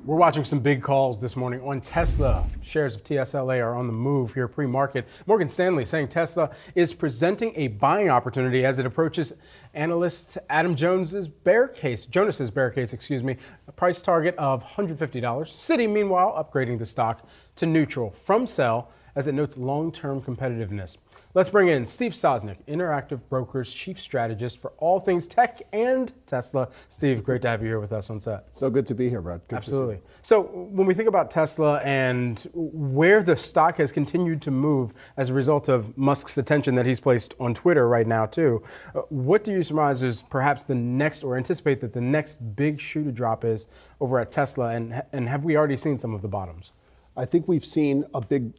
We're watching some big calls this morning on Tesla. Shares of TSLA are on the move here pre-market. Morgan Stanley saying Tesla is presenting a buying opportunity as it approaches analyst Adam Jonas's bear case, a price target of $150. Citi, meanwhile, upgrading the stock to neutral from sell as it notes long-term competitiveness. Let's bring in Steve Sosnick, Interactive Brokers Chief Strategist for all things tech and Tesla. Steve, great to have you here with us on set. So good to be here, Brad. Good. Absolutely. So when we think about Tesla and where the stock has continued to move as a result of Musk's attention that he's placed on Twitter right now too, what do you surmise is perhaps the next, or anticipate that the next big shoe to drop is over at Tesla, and have we already seen some of the bottoms? I think we've seen a big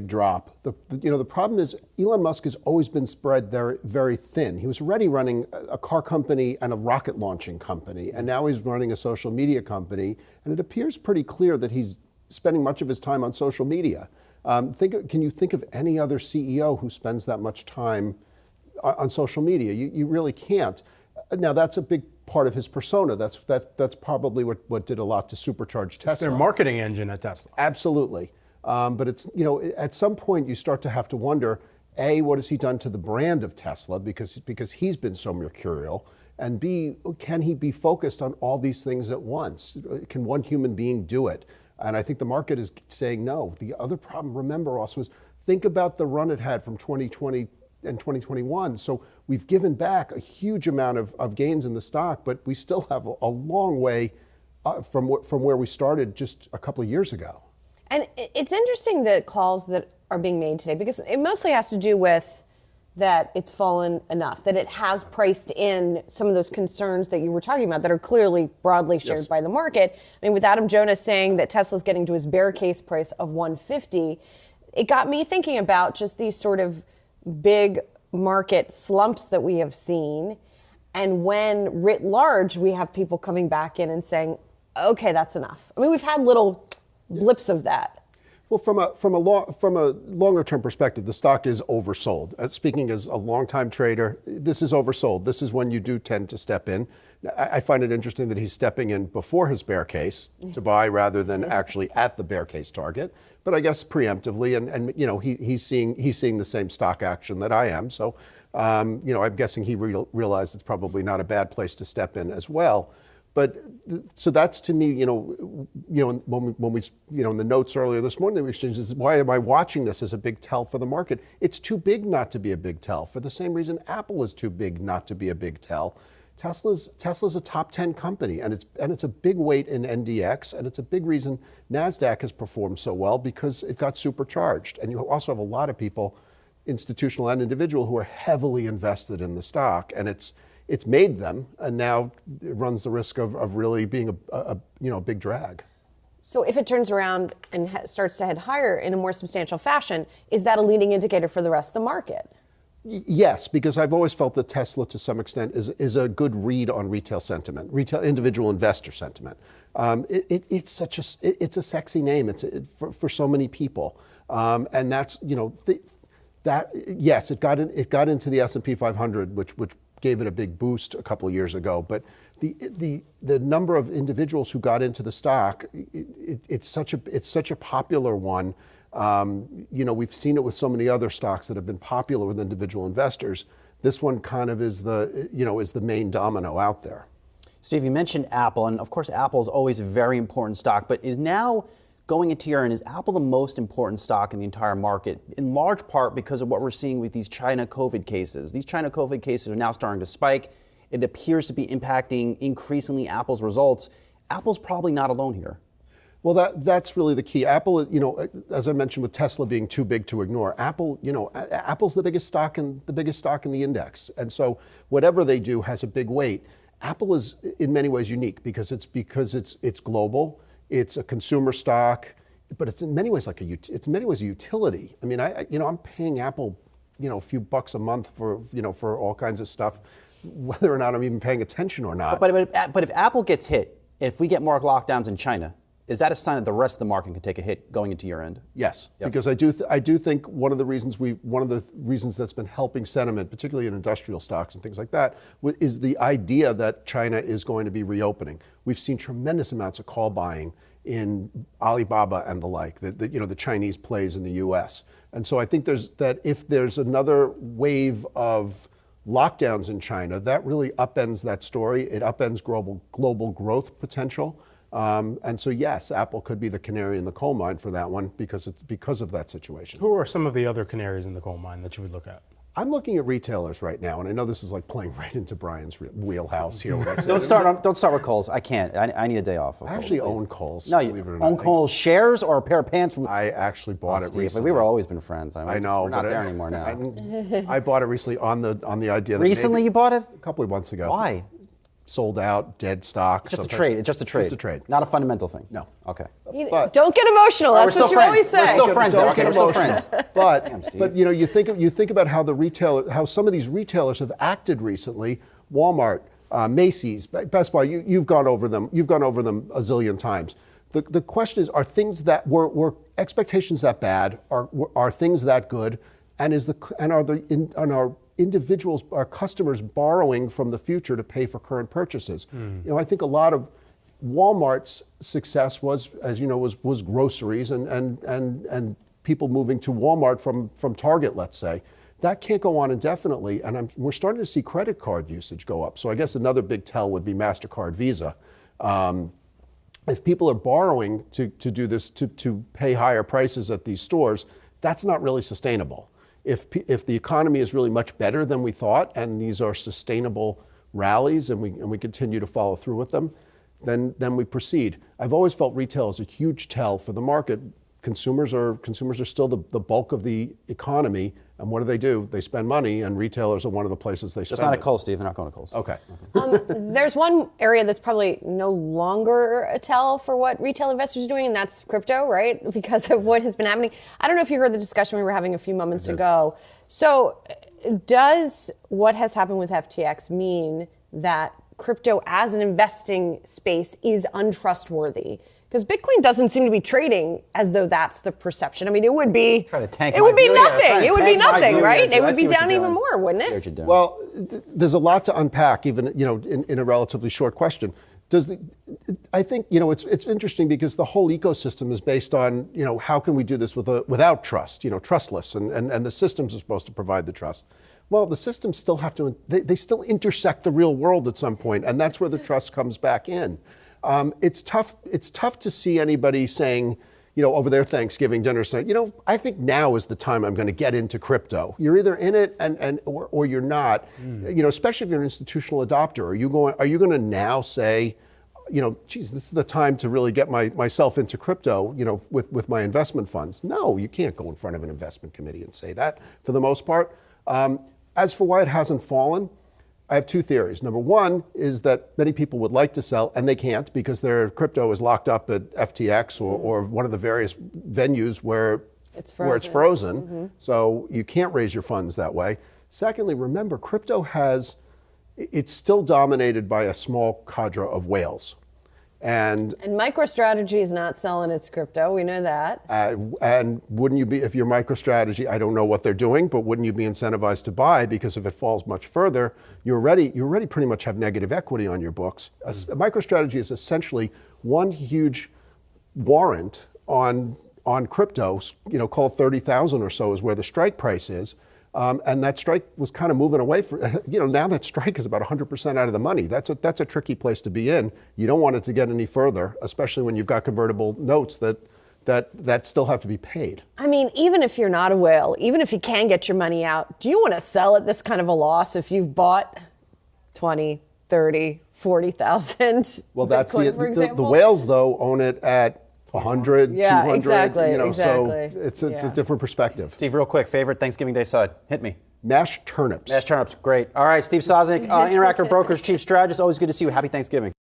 drop. The problem is Elon Musk has always been spread very, very thin. He was already running a car company and a rocket launching company, and now he's running a social media company, and it appears pretty clear that he's spending much of his time on social media. Can you think of any other CEO who spends that much time on social media? You really can't. Now, that's a big part of his persona. That's probably what did a lot to supercharge Tesla. It's their marketing engine at Tesla. Absolutely. But it's, at some point you start to have to wonder, A, what has he done to the brand of Tesla because he's been so mercurial, and B, can he be focused on all these things at once? Can one human being do it? And I think the market is saying no. The other problem, remember also, is think about the run it had from 2020 and 2021. So we've given back a huge amount of gains in the stock, but we still have a long way from where we started just a couple of years ago. And it's interesting the calls that are being made today, because it mostly has to do with that it's fallen enough, that it has priced in some of those concerns that you were talking about that are clearly broadly shared by the market. I mean, with Adam Jonas saying that Tesla's getting to his bear case price of $150, it got me thinking about just these sort of big market slumps that we have seen, and when writ large we have people coming back in and saying, okay, that's enough. I mean, we've had little blips of that. Well, from a longer term perspective, the stock is oversold. Speaking as a longtime trader, this is oversold. This is when you do tend to step in. I find it interesting that he's stepping in before his bear case to buy rather than actually at the bear case target. But I guess preemptively, and he's seeing the same stock action that I am. So I'm guessing he realized it's probably not a bad place to step in as well. But so that's, to me, when we in the notes earlier this morning that we exchanged, is why am I watching this as a big tell for the market? It's too big not to be a big tell. For the same reason Apple is too big not to be a big tell. Tesla's a top 10 company, and it's a big weight in NDX, and it's a big reason NASDAQ has performed so well, because it got supercharged. And you also have a lot of people, institutional and individual, who are heavily invested in the stock, and it's made them, and now it runs the risk of really being a big drag. So if it turns around and starts to head higher in a more substantial fashion, is that a leading indicator for the rest of the market? Yes, because I've always felt that Tesla, to some extent, is a good read on retail sentiment, retail individual investor sentiment. It's a sexy name. For so many people, and that's yes, it got into the S&P 500, which gave it a big boost a couple of years ago. But the number of individuals who got into the stock, it's such a popular one. We've seen it with so many other stocks that have been popular with individual investors. This one kind of is the main domino out there. Steve, you mentioned Apple, and of course Apple is always a very important stock, but is now going into year-end, is Apple the most important stock in the entire market, in large part because of what we're seeing with these China COVID cases? These China COVID cases are now starting to spike. It appears to be impacting increasingly Apple's results. Apple's probably not alone here. Well, that's really the key. Apple, as I mentioned, with Tesla being too big to ignore, Apple, Apple's the biggest stock in the index, and so whatever they do has a big weight. Apple is in many ways unique because it's global. It's a consumer stock, but it's in many ways a utility. I mean, I'm paying Apple, a few bucks a month for all kinds of stuff, whether or not I'm even paying attention or not. But if Apple gets hit, if we get more lockdowns in China, is that a sign that the rest of the market can take a hit going into year end? Yes, because I do think one of the reasons that's been helping sentiment, particularly in industrial stocks and things like that, is the idea that China is going to be reopening. We've seen tremendous amounts of call buying in Alibaba and the like, the Chinese plays in the U.S. And so I think if there's another wave of lockdowns in China, that really upends that story. It upends global growth potential. And so, yes, Apple could be the canary in the coal mine for that one because of that situation. Who are some of the other canaries in the coal mine that you would look at? I'm looking at retailers right now, and I know this is like playing right into Brian's wheelhouse here. Don't start with Kohl's. I can't. I need a day off. I actually own Kohl's. No, you own Kohl's shares or a pair of pants? I actually bought it recently. We were always been friends. I know. We're not there anymore now. I bought it recently on the idea that recently you bought it? A couple of months ago. Why? Sold out, dead stock. Just a trade. It's just a trade. Just a trade. Not a fundamental thing. No. Okay. Don't get emotional. That's what you always say. We're still friends. Okay, we're still friends. But you think about how some of these retailers have acted recently. Walmart, Macy's, Best Buy. You've gone over them. You've gone over them a zillion times. The question is: are things that were expectations that bad? Are things that good? And are individuals, our customers, borrowing from the future to pay for current purchases? I think a lot of Walmart's success was groceries and people moving to Walmart from Target, let's say. That can't go on indefinitely, and we're starting to see credit card usage go up. So I guess another big tell would be MasterCard, Visa. If people are borrowing to do this, to pay higher prices at these stores, that's not really sustainable. If the economy is really much better than we thought, and these are sustainable rallies, and we continue to follow through with them, then we proceed. I've always felt retail is a huge tell for the market. Consumers are still the bulk of the economy, and what do? They spend money, and retailers are one of the places they spend. Just not at Kohl's, Steve. They're not going to Kohl's. Okay. There's one area that's probably no longer a tell for what retail investors are doing, and that's crypto, right? Because of what has been happening. I don't know if you heard the discussion we were having a few moments ago. So does what has happened with FTX mean that crypto as an investing space is untrustworthy? Because Bitcoin doesn't seem to be trading as though that's the perception. I mean, it would be nothing. It would be nothing, right? It would be down even more, wouldn't it? Well, there's a lot to unpack, even in a relatively short question. I think it's interesting because the whole ecosystem is based on how can we do this without trust, trustless, and the systems are supposed to provide the trust. Well, the systems still have to they still intersect the real world at some point, and that's where the trust comes back in. It's tough to see anybody saying, over their Thanksgiving dinner saying, I think now is the time I'm going to get into crypto. You're either in it or you're not. Especially if you're an institutional adopter. Are you going to now say, geez, this is the time to really get myself into crypto, with my investment funds? No, you can't go in front of an investment committee and say that for the most part. As for why it hasn't fallen, I have two theories. Number one is that many people would like to sell, and they can't because their crypto is locked up at FTX or one of the various venues where it's frozen. Mm-hmm. So you can't raise your funds that way. Secondly, remember, crypto it's still dominated by a small cadre of whales. And Microstrategy is not selling its crypto. We know that. And wouldn't you be, if you're Microstrategy, I don't know what they're doing, but wouldn't you be incentivized to buy? Because if it falls much further, you already pretty much have negative equity on your books. Microstrategy is essentially one huge warrant on crypto. Call it 30,000 or so is where the strike price is. And that strike was kind of moving away from, now that strike is about 100% out of the money. That's a tricky place to be in. You don't want it to get any further, especially when you've got convertible notes that still have to be paid. I mean, even if you're not a whale, even if you can get your money out, do you want to sell at this kind of a loss if you've bought 20, 30, 40,000 Well, that's the whales, though, own it at 100, 200, exactly. So it's a different perspective. Steve, real quick, favorite Thanksgiving Day side. Hit me. Mashed turnips. Mashed turnips, great. All right, Steve Sosnick, Interactive Brokers Chief Strategist. Always good to see you. Happy Thanksgiving.